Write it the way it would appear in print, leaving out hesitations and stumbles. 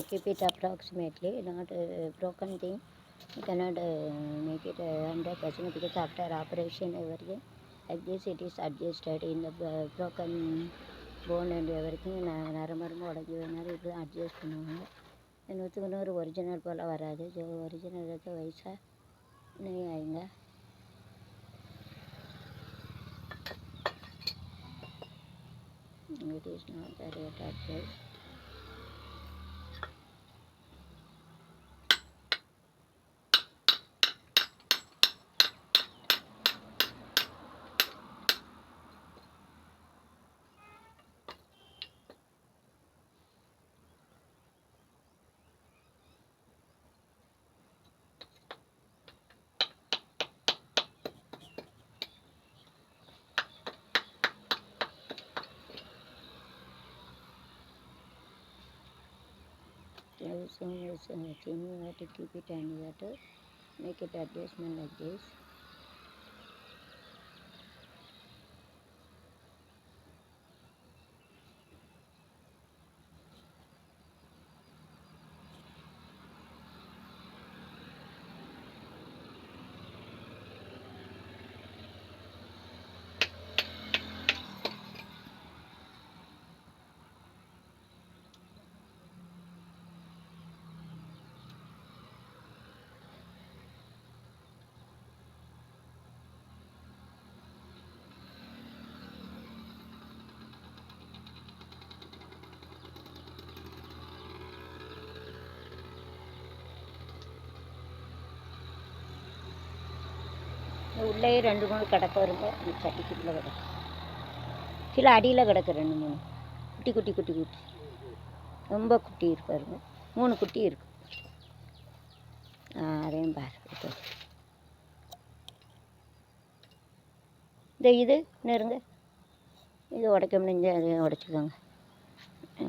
keep it approximately, not a broken thing. You cannot make it 100% because after operation everything like this it is adjusted in the broken bone and everything. நரம்பு உடஞ்சி வேணாலும் இப்படி தான் adjust பண்ணுவாங்க. நூற்றுக்கு நூறு original போல் வராது. Original இருக்க வயசாக नहीं आएगा. It is not the rate of price. So it's thin, you have to keep it and you have to make it adjustment like this. உள்ளே 2-3 கிடக்க வருங்க. அந்த சட்டிக்குள்ளே கிடக்கு, கீழே அடியில் கிடக்கு 2-3 குட்டி குட்டி குட்டி குட்டி, ரொம்ப குட்டி இருப்பாருங்க. 3 குட்டி இருக்கு. அதையும் பாரு. இது நெருங்க, இது உடைக்க முடிஞ்சு அதையும் உடைச்சிக்கோங்க.